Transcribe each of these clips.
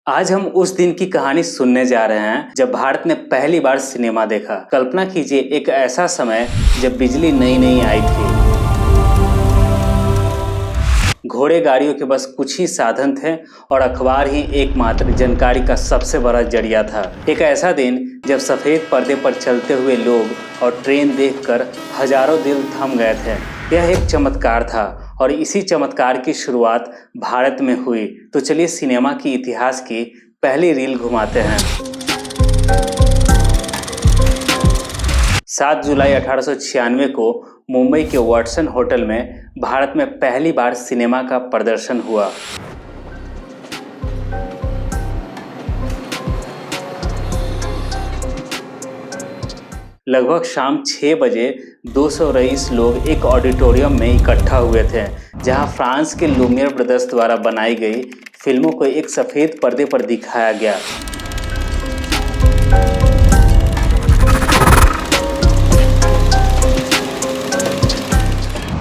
आज हम उस दिन की कहानी सुनने जा रहे हैं जब भारत ने पहली बार सिनेमा देखा। कल्पना कीजिए, एक ऐसा समय जब बिजली नई नई आई थी, घोड़े गाड़ियों के बस कुछ ही साधन थे और अखबार ही एकमात्र जानकारी का सबसे बड़ा जरिया था। एक ऐसा दिन जब सफेद पर्दे पर चलते हुए लोग और ट्रेन देखकर हजारों दिल थम गए थे। यह एक चमत्कार था और इसी चमत्कार की शुरुआत भारत में हुई। तो चलिए सिनेमा की इतिहास की पहली रील घुमाते हैं। 7 जुलाई 1896 को मुंबई के वाटसन होटल में भारत में पहली बार सिनेमा का प्रदर्शन हुआ। लगभग शाम 6 बजे 200 रईस लोग एक ऑडिटोरियम में इकट्ठा हुए थे, जहां फ्रांस के लुमियर ब्रदर्स द्वारा बनाई गई फिल्मों को एक सफेद पर्दे पर दिखाया गया।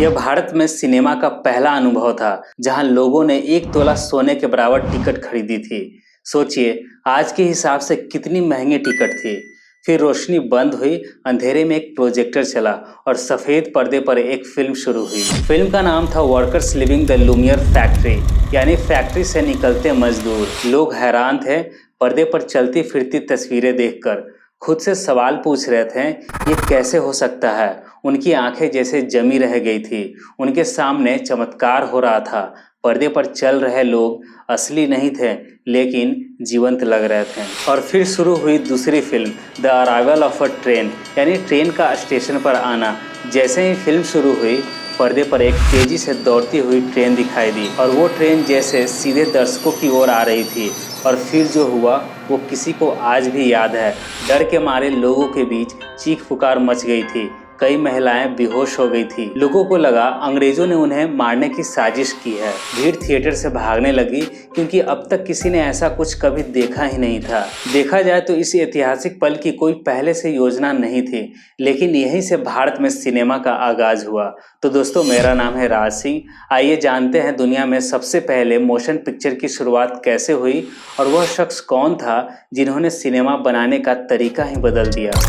यह भारत में सिनेमा का पहला अनुभव था, जहां लोगों ने 1 तोला सोने के बराबर टिकट खरीदी थी। सोचिए, आज के हिसाब से कितनी महंगी टिकट थी। फिर रोशनी बंद हुई, अंधेरे में एक प्रोजेक्टर चला और सफेद पर्दे पर एक फिल्म शुरू हुई। फिल्म का नाम था workers living the Lumière factory, यानी फैक्ट्री से निकलते मजदूर। लोग हैरान थे पर्दे पर चलती फिरती तस्वीरें देखकर। खुद से सवाल पूछ रहे थे, ये कैसे हो सकता है। उनकी आंखें जैसे जमी रह गई थी। उनके सामने चमत्कार हो रहा था। पर्दे पर चल रहे लोग असली नहीं थे, लेकिन जीवंत लग रहे थे। और फिर शुरू हुई दूसरी film, the arrival of a train, यानी ट्रेन का स्टेशन पर आना। जैसे ही फिल्म शुरू हुई, पर्दे पर एक तेजी से दौड़ती हुई ट्रेन दिखाई दी और वो ट्रेन जैसे सीधे दर्शकों की ओर आ रही थी। और फिर जो हुआ वो किसी को आज भी याद है। डर के मारे लोगों के बीच चीख पुकार मच गई थी। कई महिलाएं बेहोश हो गई थी। लोगों को लगा अंग्रेजों ने उन्हें मारने की साजिश की है। भीड़ थिएटर से भागने लगी, क्योंकि अब तक किसी ने ऐसा कुछ कभी देखा ही नहीं था। देखा जाए तो इस ऐतिहासिक पल की कोई पहले से योजना नहीं थी, लेकिन यहीं से भारत में सिनेमा का आगाज हुआ। तो दोस्तों, मेरा नाम है राज सिंह। आइए जानते हैं दुनिया में सबसे पहले मोशन पिक्चर की शुरुआत कैसे हुई और वह शख्स कौन था जिन्होंने सिनेमा बनाने का तरीका ही बदल दिया।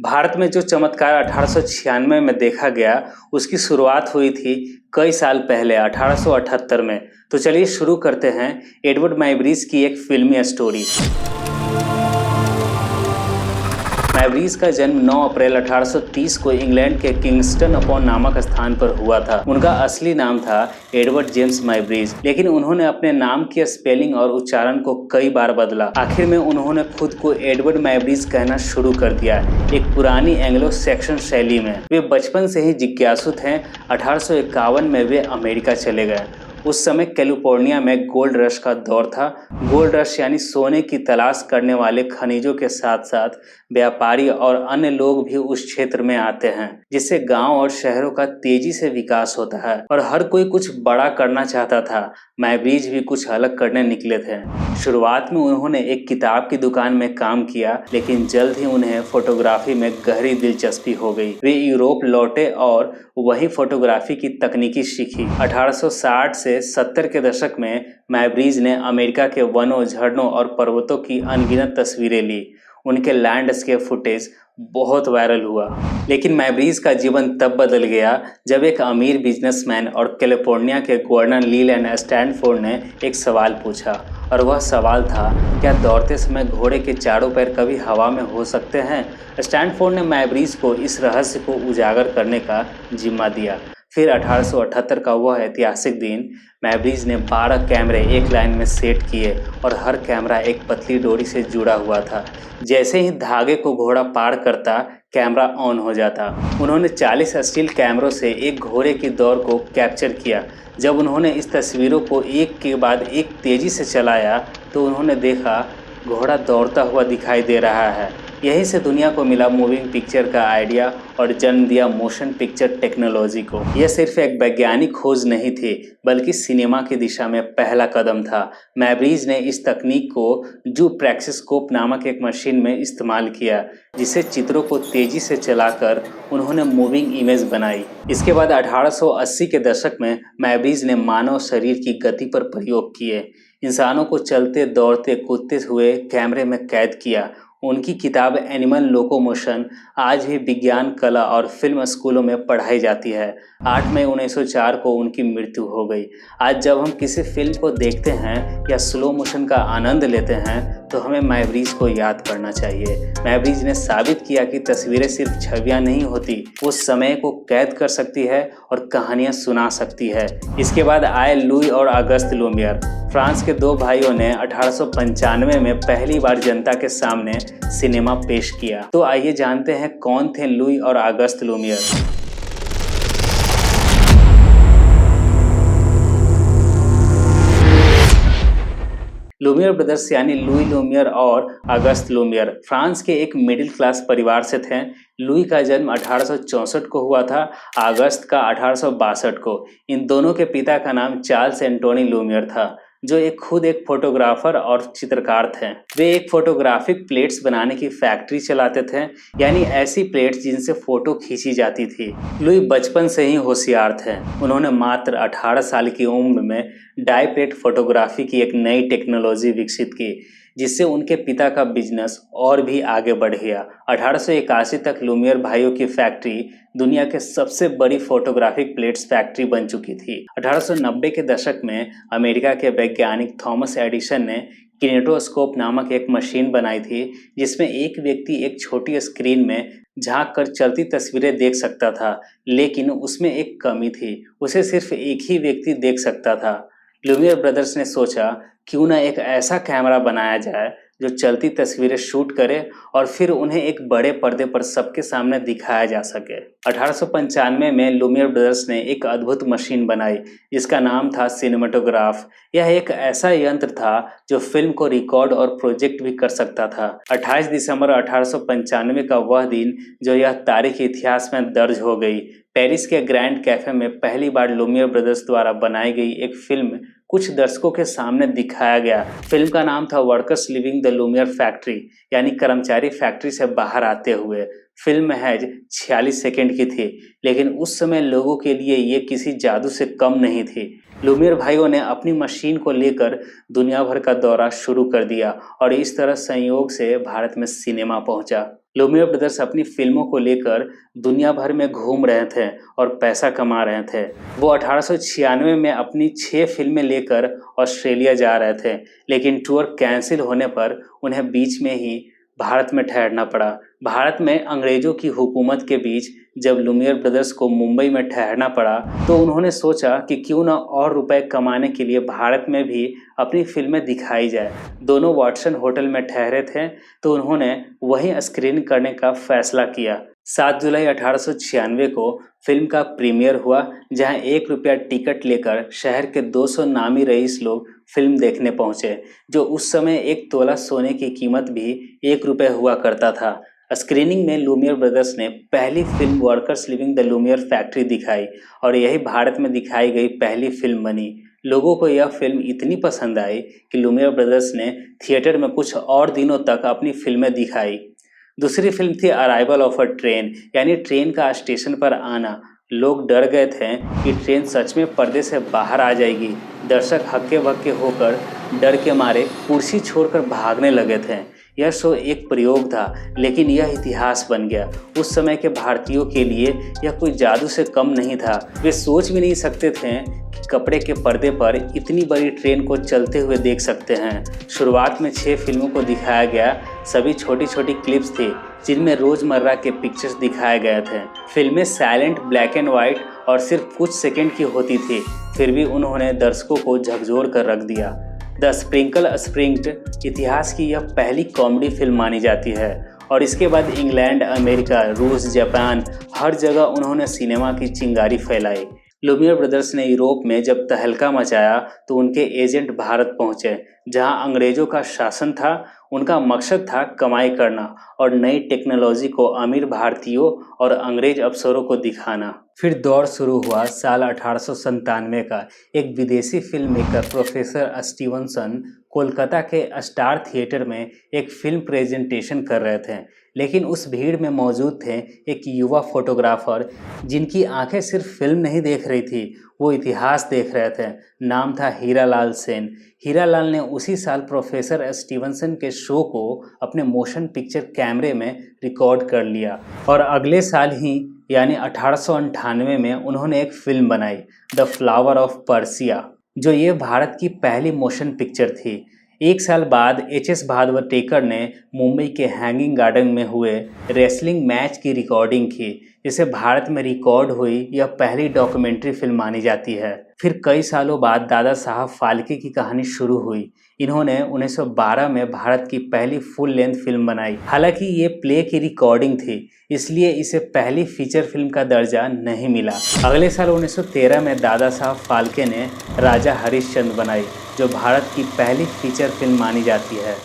भारत में जो चमत्कार 1896 में देखा गया, उसकी शुरुआत हुई थी कई साल पहले, 1878 में। तो चलिए शुरू करते हैं एडवर्ड माइब्रिज की एक फिल्मी स्टोरी। माइब्रिज का जन्म 9 अप्रैल 1830 को इंग्लैंड के किंगस्टन अपॉन नामक स्थान पर हुआ था। उनका असली नाम था एडवर्ड जेम्स माइब्रिज, लेकिन उन्होंने अपने नाम की स्पेलिंग और उच्चारण को कई बार बदला। आखिर में उन्होंने खुद को एडवर्ड माइब्रिज कहना शुरू कर दिया, एक पुरानी एंग्लो सैक्सन शैली में। वे बचपन से ही जिज्ञासु थे। 1851 में वे अमेरिका चले गए। उस समय कैलिफोर्निया में गोल्ड रश का दौर था। गोल्ड रश यानी सोने की तलाश करने वाले खनिजों के साथ साथ व्यापारी और अन्य लोग भी उस क्षेत्र में आते हैं, जिससे गांव और शहरों का तेजी से विकास होता है और हर कोई कुछ बड़ा करना चाहता था। माइब्रिज भी कुछ अलग करने निकले थे। शुरुआत में उन्होंने एक किताब की दुकान में काम किया, लेकिन जल्द ही उन्हें फोटोग्राफी में गहरी दिलचस्पी हो गई। वे यूरोप लौटे और वही फोटोग्राफी की तकनीकी सीखी। 1860 से 70 के दशक में माइब्रिज ने अमेरिका के वनों, झरनों और पर्वतों की अनगिनत तस्वीरें ली। उनके लैंडस्केप फुटेज बहुत वायरल हुआ। लेकिन माइब्रिज का जीवन तब बदल गया जब एक अमीर बिजनेसमैन और कैलिफोर्निया के गवर्नर लीलैंड स्टैनफोर्ड ने एक सवाल पूछा, और वह सवाल था, क्या दौड़ते समय घोड़े के चारों पैर कभी हवा में हो सकते हैं? स्टैनफोर्ड ने माइब्रिज को इस रहस्य को उजागर करने का जिम्मा दिया। फिर 1878 का वह ऐतिहासिक दिन, माइब्रिज ने 12 कैमरे एक लाइन में सेट किए और हर कैमरा एक पतली डोरी से जुड़ा हुआ था। जैसे ही धागे को घोड़ा पार करता, कैमरा ऑन हो जाता। उन्होंने 40 स्टील कैमरों से एक घोड़े की दौड़ को कैप्चर किया। जब उन्होंने इस तस्वीरों को एक के बाद एक तेजी से चलाया, तो उन्होंने देखा घोड़ा दौड़ता हुआ दिखाई दे रहा है। यहीं से दुनिया को मिला मूविंग पिक्चर का आइडिया और जन्म दिया मोशन पिक्चर टेक्नोलॉजी को। यह सिर्फ एक वैज्ञानिक खोज नहीं थी, बल्कि सिनेमा की दिशा में पहला कदम था। मैब्रिज ने इस तकनीक को जू प्रेक्सिस्कोप नामक एक मशीन में इस्तेमाल किया, जिसे चित्रों को तेजी से चलाकर उन्होंने मूविंग इमेज बनाई। इसके बाद 1880 के दशक में मैब्रिज ने मानव शरीर की गति पर प्रयोग किए। इंसानों को चलते, दौड़ते, कूदते हुए कैमरे में कैद किया। उनकी किताब एनिमल लोकोमोशन आज भी विज्ञान, कला और फिल्म स्कूलों में पढ़ाई जाती है। 8 मई 1904 को उनकी मृत्यु हो गई। आज जब हम किसी फिल्म को देखते हैं या स्लो मोशन का आनंद लेते हैं तो हमें मैब्रिज को याद करना चाहिए। मैब्रिज ने साबित किया कि तस्वीरें सिर्फ छवियां नहीं होती, वो समय को कैद कर सकती है और कहानियां सुना सकती है। इसके बाद आए लुई और अगस्त लुमियर। फ्रांस के दो भाइयों ने 1895 में पहली बार जनता के सामने सिनेमा पेश किया। तो आइए जानते हैं कौन थे लुई और अगस्त लुमियर। लुमियर ब्रदर्स यानी लुई लुमियर और अगस्त लुमियर फ्रांस के एक मिडिल क्लास परिवार से थे। लुई का जन्म 1864 को हुआ था, अगस्त का 1862 को। इन दोनों के पिता का नाम चार्ल्स एंटोनी लुमियर था, जो खुद एक फोटोग्राफर और चित्रकार थे। वे एक फोटोग्राफिक प्लेट्स बनाने की फैक्ट्री चलाते थे, यानी ऐसी प्लेट्स जिनसे फोटो खींची जाती थी। लुई बचपन से ही होशियार थे। उन्होंने मात्र 18 साल की उम्र में डाई प्लेट फोटोग्राफी की एक नई टेक्नोलॉजी विकसित की, जिससे उनके पिता का बिजनेस और भी आगे बढ़ गया। 1881 तक लुमियर भाइयों की फैक्ट्री दुनिया के सबसे बड़ी फोटोग्राफिक प्लेट्स फैक्ट्री बन चुकी थी। 1890 के दशक में अमेरिका के वैज्ञानिक थॉमस एडिसन ने किनेटोस्कोप नामक एक मशीन बनाई थी, जिसमें एक व्यक्ति एक छोटी स्क्रीन में झांक कर चलती तस्वीरें देख सकता था। लेकिन उसमें एक कमी थी, उसे सिर्फ एक ही व्यक्ति देख सकता था। लुमियर ब्रदर्स ने सोचा, क्यों ना एक ऐसा कैमरा बनाया जाए जो चलती तस्वीरें शूट करे और फिर उन्हें एक बड़े पर्दे पर सबके सामने दिखाया जा सके। 1895 में लुमियर ब्रदर्स ने एक अद्भुत मशीन बनाई, जिसका नाम था सिनेमेटोग्राफ। यह एक ऐसा यंत्र था जो फिल्म को रिकॉर्ड और प्रोजेक्ट भी कर सकता था। 28 दिसंबर 1895 का वह दिन जो यह तारीख इतिहास में दर्ज हो गई। पेरिस के ग्रैंड कैफे में पहली बार लुमियर ब्रदर्स द्वारा बनाई गई एक फिल्म कुछ दर्शकों के सामने दिखाया गया। फिल्म का नाम था workers living the Lumière factory, यानी कर्मचारी फैक्ट्री से बाहर आते हुए। फिल्म महज 46 सेकंड की थी, लेकिन उस समय लोगों के लिए ये किसी जादू से कम नहीं थी। लुमियर भाइयों ने अपनी मशीन को लेकर दुनिया भर का दौरा शुरू कर दिया और इस तरह संयोग से भारत में सिनेमा पहुंचा। लुमियर ब्रदर्स अपनी फिल्मों को लेकर दुनिया भर में घूम रहे थे और पैसा कमा रहे थे। वो 1896 में अपनी 6 फिल्में लेकर ऑस्ट्रेलिया जा रहे थे, लेकिन टूर कैंसिल होने पर उन्हें बीच में ही भारत में ठहरना पड़ा। भारत में अंग्रेजों की हुकूमत के बीच जब लुमियर ब्रदर्स को मुंबई में ठहरना पड़ा तो उन्होंने सोचा कि क्यों ना और रुपए कमाने के लिए भारत में भी अपनी फिल्में दिखाई जाए। दोनों वाटसन होटल में ठहरे थे तो उन्होंने वहीं स्क्रीन करने का फैसला किया। 7 जुलाई 1896 को फिल्म का प्रीमियर हुआ, जहां 1 रुपया टिकट लेकर शहर के 200 नामी रईस लोग फिल्म देखने पहुंचे, जो उस समय 1 तोला सोने की कीमत भी 1 रुपये हुआ करता था। स्क्रीनिंग में लुमियर ब्रदर्स ने पहली film workers living the Lumière factory दिखाई और यही भारत में दिखाई गई पहली फिल्म बनी। लोगों को यह फिल्म इतनी पसंद आई कि लुमियर ब्रदर्स ने थिएटर में कुछ और दिनों तक अपनी फिल्में दिखाई। दूसरी फिल्म थी अराइवल ऑफ अ ट्रेन, यानी ट्रेन का स्टेशन पर आना। लोग डर गए थे कि ट्रेन सच में पर्दे से बाहर आ जाएगी। दर्शक हक्के बक्के होकर डर के मारे कुर्सी छोड़कर भागने लगे थे। यह शो एक प्रयोग था, लेकिन यह इतिहास बन गया। उस समय के भारतीयों के लिए यह कोई जादू से कम नहीं था। वे सोच भी नहीं सकते थे कि कपड़े के पर्दे पर इतनी बड़ी ट्रेन को चलते हुए देख सकते हैं। शुरुआत में 6 फिल्मों को दिखाया गया। सभी छोटी छोटी क्लिप्स थी जिनमें रोजमर्रा के पिक्चर्स दिखाए गए थे। फिल्में साइलेंट, ब्लैक एंड व्हाइट और सिर्फ कुछ सेकंड की होती थी, फिर भी उन्होंने दर्शकों को झकझोर कर रख दिया। द स्प्रिंकल स्प्रिंग्ड इतिहास की यह पहली कॉमेडी फिल्म मानी जाती है और इसके बाद इंग्लैंड, अमेरिका, रूस, जापान हर जगह उन्होंने सिनेमा की चिंगारी फैलाई। लुमियर ब्रदर्स ने यूरोप में जब तहलका मचाया तो उनके एजेंट भारत पहुंचे। जहां अंग्रेजों का शासन था। उनका मकसद था कमाई करना और नई टेक्नोलॉजी को अमीर भारतीयों और अंग्रेज अफसरों को दिखाना। फिर दौर शुरू हुआ साल 1897 का। एक विदेशी film maker professor Stevenson Kolkata के स्टार थिएटर में एक फिल्म प्रेजेंटेशन कर रहे थे, लेकिन उस भीड़ में मौजूद थे एक युवा फोटोग्राफर जिनकी आंखें सिर्फ फिल्म नहीं देख रही थी, वो इतिहास देख रहे थे। नाम था हीरालाल सेन। हीरालाल ने उसी साल प्रोफेसर स्टीवनसन के शो को अपने मोशन पिक्चर कैमरे में रिकॉर्ड कर लिया और अगले साल ही यानी 1898 में उन्होंने एक फिल्म बनाई, द फ्लावर ऑफ पर्सिया, जो ये भारत की पहली मोशन पिक्चर थी। एक साल बाद एच.एस. भागवतेकर ने मुंबई के हैंगिंग गार्डन में हुए रेसलिंग मैच की रिकॉर्डिंग की, जिसे भारत में रिकॉर्ड हुई यह पहली डॉक्यूमेंट्री फिल्म मानी जाती है। फिर कई सालों बाद दादा साहब फाल्के की कहानी शुरू हुई। इन्होंने 1912 में भारत की पहली फुल लेंथ फिल्म बनाई। हालांकि ये प्ले की रिकॉर्डिंग थी, इसलिए इसे पहली फीचर फिल्म का दर्जा नहीं मिला। अगले साल 1913 में दादा साहब फाल्के ने राजा हरिश्चंद्र बनाई, जो भारत की पहली फीचर फिल्म मानी जाती है।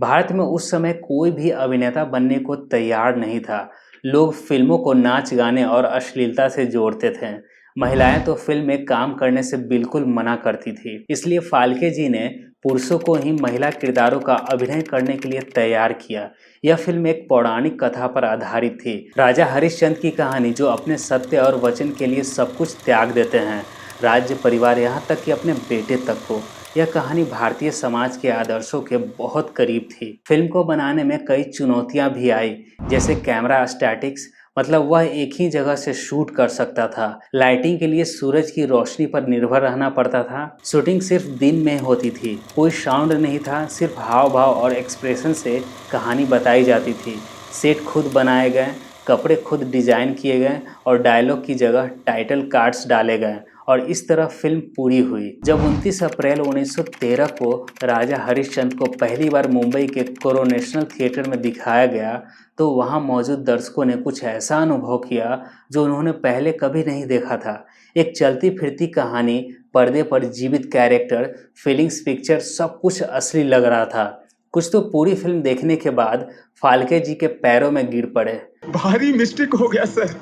भारत में उस समय कोई भी अभिनेता बनने को तैयार नहीं था। लोग फिल्मों को नाच गाने और अश्लीलता से जोड़ते थे। महिलाएं तो फिल्म में काम करने से बिल्कुल मना करती थी। इसलिए फाल्के जी ने पुरुषों को ही महिला किरदारों का अभिनय करने के लिए तैयार किया। यह फिल्म एक पौराणिक कथा पर आधारित थी, राजा हरिश्चंद्र की कहानी, जो अपने सत्य और वचन के लिए सब कुछ त्याग देते हैं, राज्य, परिवार, यहाँ तक कि अपने बेटे तक को। यह कहानी भारतीय समाज के आदर्शों के बहुत करीब थी। फिल्म को बनाने में कई चुनौतियां भी आई, जैसे कैमरा स्टैटिक्स, मतलब वह एक ही जगह से शूट कर सकता था। लाइटिंग के लिए सूरज की रोशनी पर निर्भर रहना पड़ता था। शूटिंग सिर्फ दिन में होती थी। कोई साउंड नहीं था, सिर्फ हाव भाव और एक्सप्रेशन से कहानी बताई जाती थी। सेट खुद बनाए गए, कपड़े खुद डिजाइन किए गए और डायलॉग की जगह टाइटल कार्ड्स डाले गए और इस तरह फिल्म पूरी हुई। जब 29 अप्रैल 1913 को राजा हरिश्चंद्र को पहली बार मुंबई के कोरोनेशनल थिएटर में दिखाया गया, तो वहां मौजूद दर्शकों ने कुछ ऐसा अनुभव किया जो उन्होंने पहले कभी नहीं देखा था। एक चलती फिरती कहानी, पर्दे पर जीवित कैरेक्टर, फीलिंग्स पिक्चर, सब कुछ असली लग रहा था। कुछ तो पूरी फिल्म देखने के बाद फाल्के जी के पैरों में गिर पड़े। भारी मिस्टेक हो गया सर,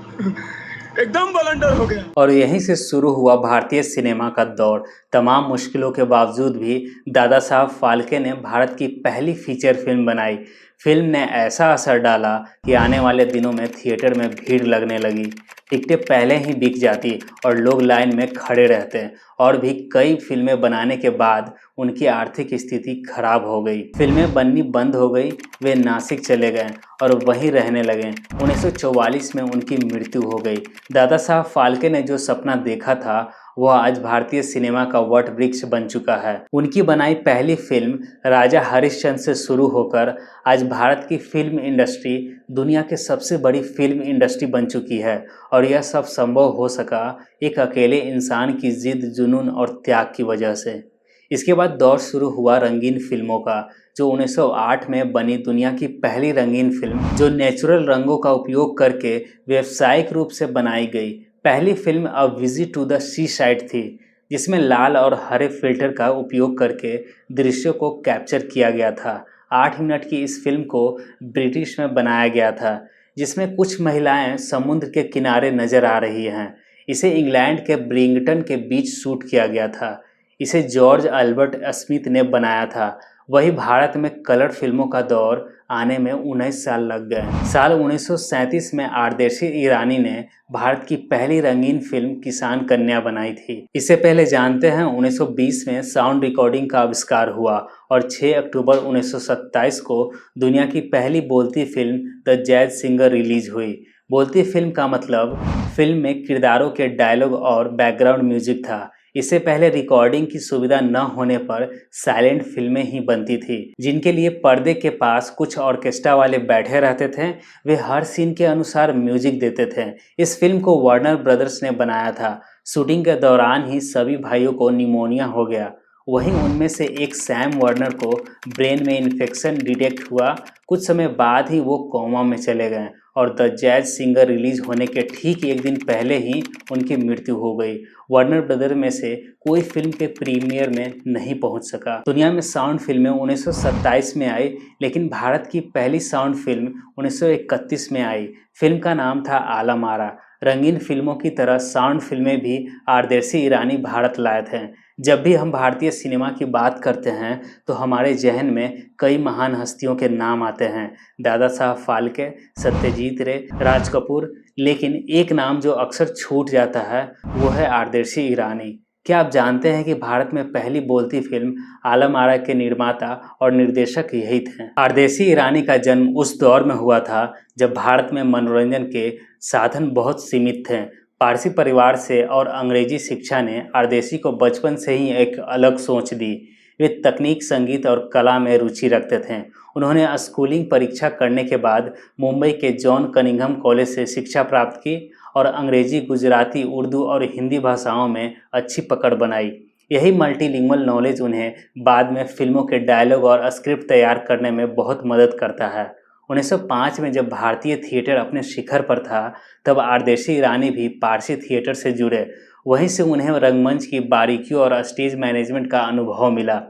एकदम ब्लंडर हो गया। और यहीं से शुरू हुआ भारतीय सिनेमा का दौर। तमाम मुश्किलों के बावजूद भी दादा साहब फाल्के ने भारत की पहली फीचर फिल्म बनाई। फिल्म ने ऐसा असर डाला कि आने वाले दिनों में थिएटर में भीड़ लगने लगी। टिकटें पहले ही बिक जाती और लोग लाइन में खड़े रहते। और भी कई फिल्में बनाने के बाद उनकी आर्थिक स्थिति खराब हो गई। फिल्में बननी बंद हो गई। वे नासिक चले गए और वहीं रहने लगे। 1944 में उनकी मृत्यु हो गई। दादा साहब फाल्के ने जो सपना देखा था, वह आज भारतीय सिनेमा का वट वृक्ष बन चुका है। उनकी बनाई पहली फिल्म राजा हरिश्चंद्र से शुरू होकर आज भारत की फिल्म इंडस्ट्री दुनिया के सबसे बड़ी फिल्म इंडस्ट्री बन चुकी है। और यह सब संभव हो सका एक अकेले इंसान की जिद, जुनून और त्याग की वजह से। इसके बाद दौर शुरू हुआ रंगीन फिल्मों का, जो 1908 में बनी दुनिया की पहली रंगीन फिल्म, जो नेचुरल रंगों का उपयोग करके व्यावसायिक रूप से बनाई गई। पहली film a visit to the seaside थी, जिसमें लाल और हरे फिल्टर का उपयोग करके दृश्यों को कैप्चर किया गया था। 8 मिनट की इस फिल्म को ब्रिटिश में बनाया गया था, जिसमें कुछ महिलाएं समुद्र के किनारे नजर आ रही हैं। इसे इंग्लैंड के ब्रिंगटन के बीच शूट किया गया था। इसे जॉर्ज अल्बर्ट स्मिथ ने बनाया था। वही भारत में कलर फिल्मों का दौर आने में 19 साल लग गए। साल 1937 में आरदेशी ईरानी ने भारत की पहली रंगीन फिल्म किसान कन्या बनाई थी। इससे पहले जानते हैं 1920 में साउंड रिकॉर्डिंग का आविष्कार हुआ और 6 अक्टूबर 1927 को दुनिया की पहली बोलती film the jazz singer release हुई। बोलती फिल्म का मतलब फिल्म में किरदारों के डायलॉग और बैकग्राउंड म्यूजिक था। इससे पहले रिकॉर्डिंग की सुविधा न होने पर साइलेंट फिल्में ही बनती थी, जिनके लिए पर्दे के पास कुछ ऑर्केस्ट्रा वाले बैठे रहते थे। वे हर सीन के अनुसार म्यूजिक देते थे। इस फिल्म को वार्नर ब्रदर्स ने बनाया था। शूटिंग के दौरान ही सभी भाइयों को निमोनिया हो गया। वहीं उनमें से एक सैम वार्नर को ब्रेन में इन्फेक्शन डिटेक्ट हुआ। कुछ समय बाद ही वो कोमा में चले गए और द जैज सिंगर रिलीज होने के ठीक एक दिन पहले ही उनकी मृत्यु हो गई। वार्नर ब्रदर में से कोई फिल्म के प्रीमियर में नहीं पहुंच सका। दुनिया में साउंड फिल्में 1927 में आई, लेकिन भारत की पहली साउंड फिल्म 1931 में आई। फिल्म का नाम था आलम आरा। रंगीन फिल्मों की तरह साउंड फिल्में भी आरदेशी ईरानी भारत लाए थे। जब भी हम भारतीय सिनेमा की बात करते हैं तो हमारे जहन में कई महान हस्तियों के नाम आते हैं, दादा साहब फाल्के, सत्यजीत रे, राज कपूर, लेकिन एक नाम जो अक्सर छूट जाता है वो है आरदेशी ईरानी। क्या आप जानते हैं कि भारत में पहली बोलती फिल्म आलम आरा के निर्माता और निर्देशक यही थे। आरदेशी ईरानी का जन्म उस दौर में हुआ था जब भारत में मनोरंजन के साधन बहुत सीमित थे। पारसी परिवार से और अंग्रेजी शिक्षा ने आरदेशी को बचपन से ही एक अलग सोच दी। वे तकनीक, संगीत और कला में रुचि रखते थे। उन्होंने स्कूलिंग परीक्षा करने के बाद मुंबई के जॉन कनिंघम कॉलेज से शिक्षा प्राप्त की और अंग्रेजी, गुजराती, उर्दू और हिंदी भाषाओं में अच्छी पकड़ बनाई। यही मल्टीलिंगुअल नॉलेज उन्हें बाद में फिल्मों के डायलॉग और स्क्रिप्ट तैयार करने में बहुत मदद करता है। 1905 में जब भारतीय थिएटर अपने शिखर पर था, तब आरदेशी ईरानी भी पारसी थिएटर से जुड़े। वहीं से उन्हें रंगमंच की बारीकियों और स्टेज मैनेजमेंट का अनुभव मिला।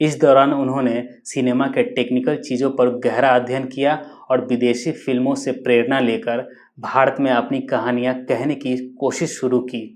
इस दौरान उन्होंने सिनेमा के टेक्निकल चीज़ों पर गहरा अध्ययन किया और विदेशी फिल्मों से प्रेरणा लेकर भारत में अपनी कहानियाँ कहने की कोशिश शुरू की।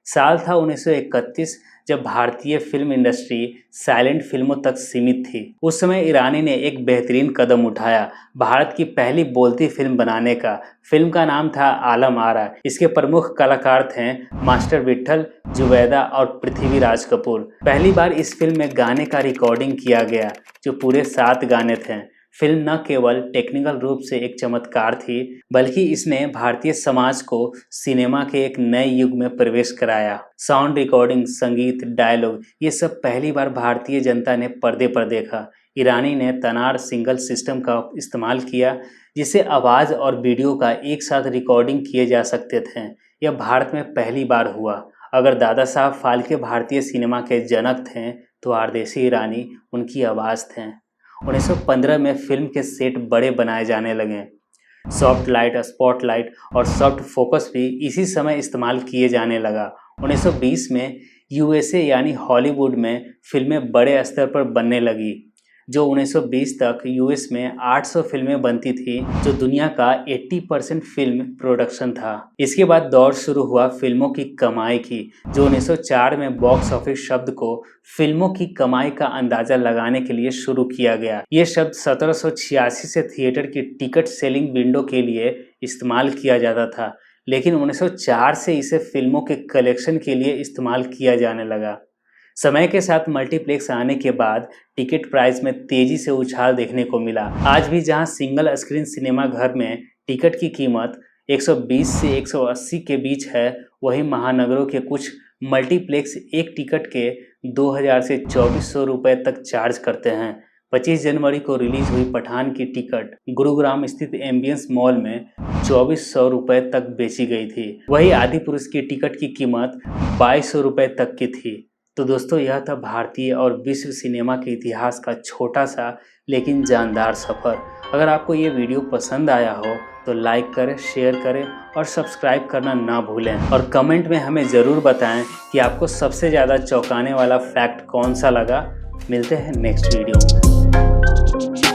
साल था 1931 जब भारतीय फिल्म इंडस्ट्री साइलेंट फिल्मों तक सीमित थी। उस समय ईरानी ने एक बेहतरीन कदम उठाया, भारत की पहली बोलती फिल्म बनाने का। फिल्म का नाम था आलम आरा। इसके प्रमुख कलाकार थे मास्टर विट्ठल, जुबैदा और पृथ्वीराज कपूर। पहली बार इस फिल्म में गाने का रिकॉर्डिंग किया गया, जो पूरे 7 गाने थे। फिल्म न केवल टेक्निकल रूप से एक चमत्कार थी, बल्कि इसने भारतीय समाज को सिनेमा के एक नए युग में प्रवेश कराया। साउंड रिकॉर्डिंग, संगीत, डायलॉग, ये सब पहली बार भारतीय जनता ने पर्दे पर देखा। ईरानी ने तनार सिंगल सिस्टम का इस्तेमाल किया, जिससे आवाज़ और वीडियो का एक साथ रिकॉर्डिंग किए जा सकते थे। यह भारत में पहली बार हुआ। अगर दादा साहब फाल्के भारतीय सिनेमा के जनक थे, तो आरदेशी ईरानी उनकी आवाज़ थे। 1915 में फिल्म के सेट बड़े बनाए जाने लगे। सॉफ्ट लाइट, स्पॉटलाइट और सॉफ्ट फोकस भी इसी समय इस्तेमाल किए जाने लगा। 1920 में यूएसए यानी हॉलीवुड में फिल्में बड़े स्तर पर बनने लगी, जो 1920 तक यूएस में 800 फिल्में बनती थी, जो दुनिया का 80% फिल्म प्रोडक्शन था। इसके बाद दौर शुरू हुआ फिल्मों की कमाई की, जो 1904 में बॉक्स ऑफिस शब्द को फिल्मों की कमाई का अंदाजा लगाने के लिए शुरू किया गया। ये शब्द 1786 से थिएटर की टिकट सेलिंग विंडो के लिए इस्तेमाल किया जाता था, लेकिन 1904 से इसे फिल्मों के कलेक्शन के लिए इस्तेमाल किया जाने लगा। समय के साथ मल्टीप्लेक्स आने के बाद टिकट प्राइस में तेजी से उछाल देखने को मिला। आज भी जहां सिंगल स्क्रीन सिनेमा घर में टिकट की कीमत 120 से 180 के बीच है, वहीं महानगरों के कुछ मल्टीप्लेक्स एक टिकट के 2000 से 2400 रुपए तक चार्ज करते हैं। 25 जनवरी को रिलीज हुई पठान की टिकट गुरुग्राम स्थित एम्बियंस मॉल में 2400 रुपए तक बेची गई थी। वहीं आदि पुरुष की टिकट की कीमत 2200 रुपए तक की थी। तो दोस्तों, यह था भारतीय और विश्व सिनेमा के इतिहास का छोटा सा लेकिन जानदार सफ़र। अगर आपको ये वीडियो पसंद आया हो तो लाइक करें, शेयर करें और सब्सक्राइब करना ना भूलें। और कमेंट में हमें ज़रूर बताएं कि आपको सबसे ज़्यादा चौंकाने वाला फैक्ट कौन सा लगा। मिलते हैं नेक्स्ट वीडियो में।